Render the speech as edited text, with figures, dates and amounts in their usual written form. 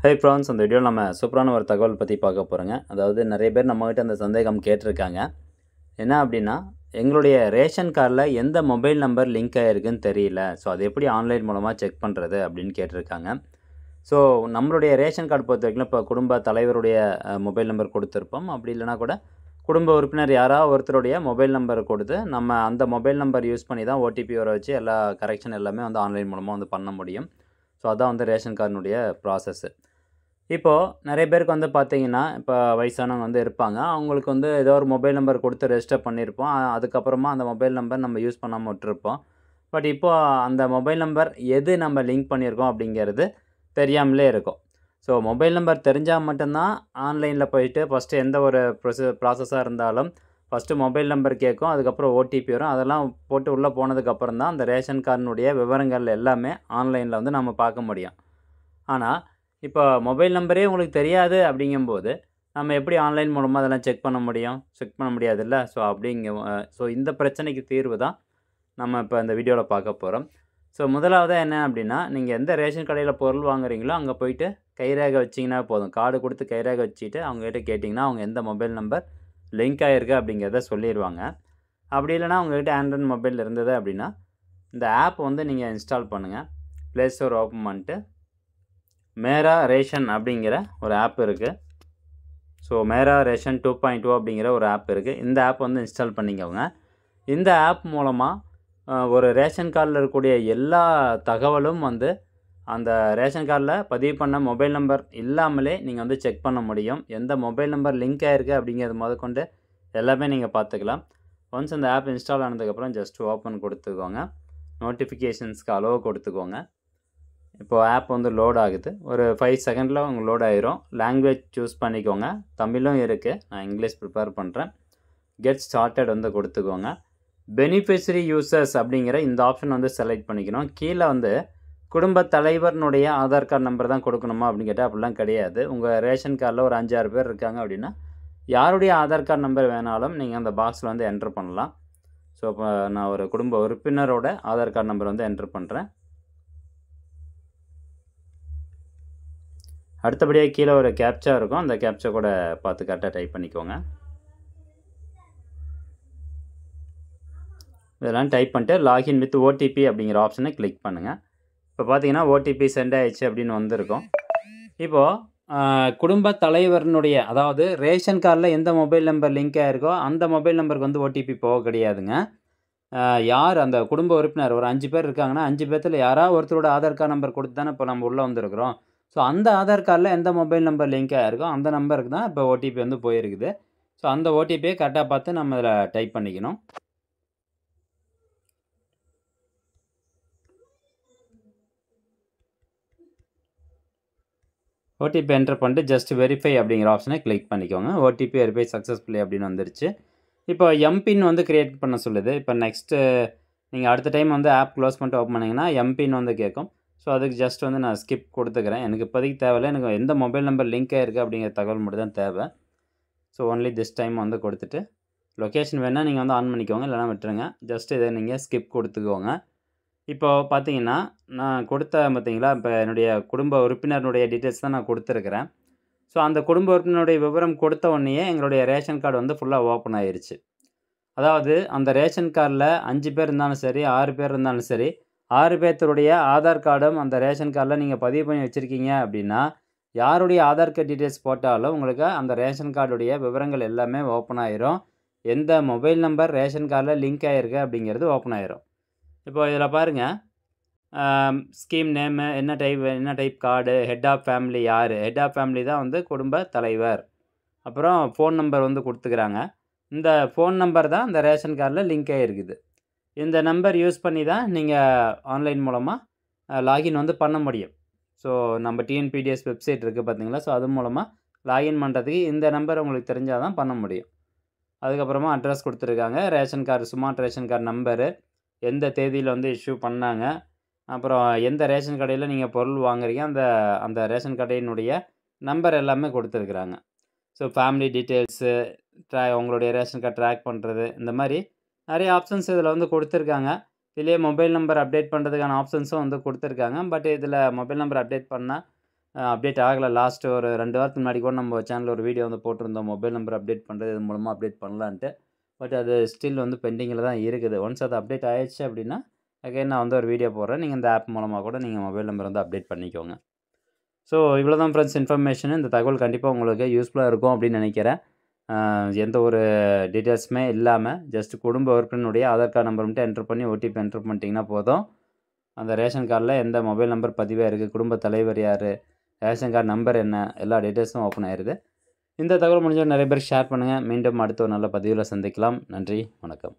Hi friends, அந்த வீடியோவில் நம்ம சூப்பரான ஒரு தகவல் பற்றி பார்க்க போகிறோங்க. அதாவது நிறைய பேர் நம்மகிட்ட அந்த சந்தேகம் கேட்டிருக்காங்க. என்ன அப்படின்னா, எங்களுடைய ரேஷன் கார்டில் எந்த மொபைல் நம்பர் லிங்க் ஆகிருக்குன்னு தெரியல. ஸோ அது எப்படி ஆன்லைன் மூலமாக செக் பண்ணுறது அப்படின்னு கேட்டிருக்காங்க. ஸோ நம்மளுடைய ரேஷன் கார்டு பொறுத்த வரைக்கும் இப்போ குடும்ப தலைவருடைய மொபைல் நம்பர் கொடுத்துருப்போம். அப்படி இல்லைனா கூட குடும்ப உறுப்பினர் யாராவது ஒருத்தருடைய மொபைல் நம்பர் கொடுத்து நம்ம அந்த மொபைல் நம்பர் யூஸ் பண்ணி தான் ஓடிபி வர வச்சு எல்லா கரெக்ஷன் எல்லாமே வந்து ஆன்லைன் மூலமாக வந்து பண்ண முடியும். ஸோ அதான் வந்து ரேஷன் கார்டினுடைய ப்ராசஸ்ஸு. இப்போது நிறைய பேருக்கு வந்து பார்த்தீங்கன்னா, இப்போ வயசானவங்க வந்து இருப்பாங்க. அவங்களுக்கு வந்து ஏதோ ஒரு மொபைல் நம்பர் கொடுத்து ரெஜிஸ்டர் பண்ணியிருப்போம். அதுக்கப்புறமா அந்த மொபைல் நம்பர் நம்ம யூஸ் பண்ணாமல் விட்டுருப்போம். பட் இப்போது அந்த மொபைல் நம்பர் எது நம்ம லிங்க் பண்ணியிருக்கோம் அப்படிங்கிறது தெரியாமலே இருக்கும். ஸோ மொபைல் நம்பர் தெரிஞ்சால் மட்டும்தான் ஆன்லைனில் போயிட்டு ஃபஸ்ட்டு எந்த ஒரு ப்ராசஸாக இருந்தாலும் ஃபஸ்ட்டு மொபைல் நம்பர் கேட்கும். அதுக்கப்புறம் ஓடிபி வரும். அதெல்லாம் போட்டு உள்ளே போனதுக்கப்புறம் தான் அந்த ரேஷன் கார்டினுடைய விவரங்கள் எல்லாமே ஆன்லைனில் வந்து நம்ம பார்க்க முடியும். ஆனால் இப்போ மொபைல் நம்பரே உங்களுக்கு தெரியாது அப்படிங்கும்போது, நம்ம எப்படி ஆன்லைன் மூலமாக அதெல்லாம் செக் பண்ண முடியும்? செக் பண்ண முடியாதுல்ல. ஸோ இந்த பிரச்சனைக்கு தீர்வு தான் நம்ம இப்போ இந்த வீடியோவில் பார்க்க போகிறோம். ஸோ முதலாவதா என்ன அப்படின்னா, நீங்கள் எந்த ரேஷன் கடையில் பொருள் வாங்குறீங்களோ, அங்கே போயிட்டு கைரேகை வச்சிங்கன்னா போதும். கார்டு கொடுத்து கைரேகை வச்சுட்டு அவங்ககிட்ட கேட்டிங்கன்னா, அவங்க எந்த மொபைல் நம்பர் லிங்க் ஆகிருக்கு அப்படிங்கிறத சொல்லிடுவாங்க. அப்படி இல்லைனா உங்கள்கிட்ட ஆண்ட்ராய்டு மொபைல் இருந்தது அப்படின்னா, இந்த ஆப் வந்து நீங்கள் இன்ஸ்டால் பண்ணுங்கள். ப்ளே ஸ்டோர் ஓப்பன் பண்ணிட்டு மேரா ரேஷன் அப்படிங்கிற ஒரு ஆப் இருக்குது. ஸோ மேரா ரேஷன் 2.0 அப்படிங்கிற ஒரு ஆப் இருக்குது. இந்த ஆப் வந்து இன்ஸ்டால் பண்ணிக்கோங்க. இந்த ஆப் மூலமாக ஒரு ரேஷன் கார்டில் இருக்கக்கூடிய எல்லா தகவலும் வந்து அந்த ரேஷன் கார்டில் பதிவு பண்ண மொபைல் நம்பர் இல்லாமலே நீங்கள் வந்து செக் பண்ண முடியும். எந்த மொபைல் நம்பர் லிங்க் ஆகிருக்கு அப்படிங்கிறது முதற்கொண்டு எல்லாமே நீங்கள் பார்த்துக்கலாம். ஒன்ஸ் அந்த ஆப் இன்ஸ்டால் ஆனதுக்கப்புறம் ஜஸ்ட் ஓப்பன் கொடுத்துக்கோங்க. நோட்டிஃபிகேஷன்ஸ்க்கு அலோவ் கொடுத்துக்கோங்க. இப்போது ஆப் வந்து லோட் ஆகுது. ஒரு 5 செகண்டில் உங்களுக்கு லோட் ஆயிரும். லாங்குவேஜ் சூஸ் பண்ணிக்கோங்க. தமிழும் இருக்குது. நான் இங்கிலீஷ் ப்ரிப்பேர் பண்ணுறேன். கெட் ஸ்டார்டட் வந்து கொடுத்துக்கோங்க. பெனிஃபிஷரி யூசர்ஸ் அப்படிங்கிற இந்த ஆப்ஷன் வந்து செலக்ட் பண்ணிக்கணும். கீழே வந்து குடும்ப தலைவர்னுடைய ஆதார் கார்டு நம்பர் தான் கொடுக்கணுமா அப்படின்னு கேட்டால் அப்படிலாம் கிடையாது. உங்கள் ரேஷன் கார்டில் ஒரு 5-6 பேர் இருக்காங்க அப்படின்னா, யாருடைய ஆதார் கார்டு நம்பர் வேணாலும் நீங்கள் அந்த பாக்ஸில் வந்து என்ட்ரு பண்ணலாம். ஸோ இப்போ நான் ஒரு குடும்ப உறுப்பினரோட ஆதார் கார்டு நம்பர் வந்து என்ட்ரு பண்ணுறேன். அடுத்தபடியாக கீழே ஒரு கேப்ச்சா இருக்கும். அந்த கேப்ச்சா கூட பார்த்து கரெக்டாக டைப் பண்ணிக்கோங்க. இதெல்லாம் டைப் பண்ணிட்டு லாகின் வித் ஓடிபி அப்படிங்கிற ஆப்ஷனை கிளிக் பண்ணுங்கள். இப்போ பார்த்தீங்கன்னா ஓடிபி சென்ட் ஆயிடுச்சு அப்படின்னு வந்திருக்கும். இப்போது குடும்ப தலைவர்னுடைய, அதாவது ரேஷன் கார்டில் எந்த மொபைல் நம்பர் லிங்க் ஆகிருக்கோ அந்த மொபைல் நம்பருக்கு வந்து ஓடிபி போக கிடையாதுங்க. யார் அந்த குடும்ப உறுப்பினர் ஒரு 5 பேர் இருக்காங்கன்னா 5 பேர்த்தில் யாராவது ஒருத்தரோட ஆதார் கார்டு நம்பர் கொடுத்து தானே இப்போ நம்ம உள்ளே வந்திருக்கிறோம். ஸோ அந்த ஆதார் கார்டில் எந்த மொபைல் நம்பர் லிங்க் ஆகிருக்கோ அந்த நம்பருக்கு தான் இப்போ ஓடிபி வந்து போயிருக்குது. ஸோ அந்த ஓடிபியை கரெக்டாக பார்த்து நம்ம இதில் டைப் பண்ணிக்கணும். ஓடிபி என்டர் பண்ணிட்டு ஜஸ்ட் வெரிஃபை அப்படிங்கிற ஆப்ஷனை கிளிக் பண்ணிக்கோங்க. ஓடிபி வெரிஃபை சக்ஸஸ்ஃபுல்லி அப்படின்னு வந்துருச்சு. இப்போ எம்பின் வந்து க்ரியேட் பண்ண சொல்லுது. இப்போ நெக்ஸ்ட்டு நீங்கள் அடுத்த டைம் வந்து ஆப் க்ளோஸ் பண்ணிட்டு ஓப்பன் பண்ணிங்கன்னா எம்பின் வந்து கேட்கும். ஸோ அதுக்கு ஜஸ்ட் வந்து நான் ஸ்கிப் கொடுத்துக்கிறேன். எனக்கு இப்போதைக்கு தேவையில்லை. எனக்கு எந்த மொபைல் நம்பர் லிங்க் ஆகிருக்கு அப்படிங்கிற தகவல் மட்டும் தான் தேவை. ஸோ ஒன்லி திஸ் டைம் வந்து கொடுத்துட்டு லொக்கேஷன் வேணால் நீங்கள் வந்து ஆன் பண்ணிக்கோங்க, இல்லைனா விட்டுருங்க. ஜஸ்ட் இதை நீங்கள் ஸ்கிப் கொடுத்துக்கோங்க. இப்போ பார்த்தீங்கன்னா நான் பார்த்தீங்களா, இப்போ என்னுடைய குடும்ப உறுப்பினருடைய டீட்டெயில்ஸ் தான் நான் கொடுத்துருக்குறேன். ஸோ அந்த குடும்ப உறுப்பினருடைய விவரம் கொடுத்த உடனேயே எங்களுடைய ரேஷன் கார்டு வந்து ஃபுல்லாக ஓப்பன் ஆயிருச்சு. அதாவது அந்த ரேஷன் கார்டில் 5 பேர் இருந்தாலும் சரி, 6 பேர் இருந்தாலும் சரி, 6 பேர்த்தருடைய ஆதார் கார்டும் அந்த ரேஷன் கார்டில் நீங்கள் பதிவு பண்ணி வச்சுருக்கீங்க அப்படின்னா, யாருடைய ஆதார் கார்டு டீட்டெயில்ஸ் போட்டாலும் உங்களுக்கு அந்த ரேஷன் கார்டுடைய விவரங்கள் எல்லாமே ஓப்பன் ஆயிரும். எந்த மொபைல் நம்பர் ரேஷன் கார்டில் லிங்க் ஆகிருக்கு அப்படிங்கிறது ஓப்பன் ஆயிரும். இப்போ இதில் பாருங்கள், ஸ்கீம் நேமு, என்ன type card, head of family யார், ஹெட் ஆஃப் ஃபேமிலி தான் வந்து குடும்ப தலைவர். அப்புறம் ஃபோன் நம்பர் வந்து கொடுத்துக்கிறாங்க. இந்த ஃபோன் நம்பர் தான் இந்த ரேஷன் கார்டில் லிங்க் ஆகிருக்குது. இந்த நம்பர் யூஸ் பண்ணி தான் நீங்கள் ஆன்லைன் மூலமாக லாகின் வந்து பண்ண முடியும். ஸோ நம்ம டிஎன்பிடிஎஸ் வெப்சைட் இருக்குது பார்த்தீங்களா, ஸோ அது மூலமாக லாகின் பண்ணுறதுக்கு இந்த நம்பர் உங்களுக்கு தெரிஞ்சால் தான் பண்ண முடியும். அதுக்கப்புறமா அட்ரஸ் கொடுத்துருக்காங்க, ration card, smart ration card number, எந்த தேதியில் வந்து இஷ்யூ பண்ணாங்க, அப்புறம் எந்த ரேஷன் கடையில் நீங்கள் பொருள் வாங்குறீங்க அந்த அந்த ரேஷன் கடையினுடைய நம்பர் எல்லாமே கொடுத்துருக்குறாங்க. ஸோ ஃபேமிலி டீட்டெயில்ஸு, உங்களுடைய ரேஷன் கார்டு ட்ராக் பண்ணுறது, இந்த மாதிரி நிறைய ஆப்ஷன்ஸ் இதில் வந்து கொடுத்துருக்காங்க. இதுலேயே மொபைல் நம்பர் அப்டேட் பண்ணுறதுக்கான ஆப்ஷன்ஸும் வந்து கொடுத்துருக்காங்க. பட் இதில் மொபைல் நம்பர் அப்டேட் பண்ணால் அப்டேட் ஆகலை. லாஸ்ட்டு ஒரு 2 வாரத்துக்கு முன்னாடி கூட நம்ம சேனலில் ஒரு வீடியோ வந்து போட்டிருந்தோம். மொபைல் நம்பர் அப்டேட் பண்ணுறது இது மூலமாக அப்டேட் பண்ணலான்ட்டு. பட் அது ஸ்டில் வந்து பெண்டிங்கில் தான் இருக்குது. ஒன்ஸ் அது அப்டேட் ஆயிடுச்சு அப்படின்னா, அகைன் நான் வந்து ஒரு வீடியோ போடுறேன். நீங்கள் இந்த ஆப் மூலமாக கூட நீங்கள் மொபைல் நம்பர் வந்து அப்டேட் பண்ணிக்கோங்க. ஸோ இவ்வளோ தான் ஃப்ரெண்ட்ஸ் இன்ஃபர்மேஷன். இந்த தகவல் கண்டிப்பாக உங்களுக்கு யூஸ்ஃபுல்லாக இருக்கும் அப்படின்னு நினைக்கிறேன். எந்த ஒரு டீட்டெயில்ஸுமே இல்லாமல் ஜஸ்ட் குடும்ப உறுப்பினருடைய ஆதார் கார்டு நம்பர் மட்டும் என்ட்ரு பண்ணி ஓடிபி என்ட்ரு பண்ணிட்டீங்கன்னா போதும். அந்த ரேஷன் கார்டில் எந்த மொபைல் நம்பர் பதிவாக இருக்குது, குடும்ப தலைவர் யார், ரேஷன் கார்டு நம்பர் என்ன, எல்லா டீட்டெயில்ஸும் ஓப்பன் ஆயிடுது. இந்த தகவல் முடிஞ்சால் நிறைய பேருக்கு ஷேர் பண்ணுங்கள். மீண்டும் அடுத்த ஒரு நல்ல பதிவில் சந்திக்கலாம். நன்றி, வணக்கம்.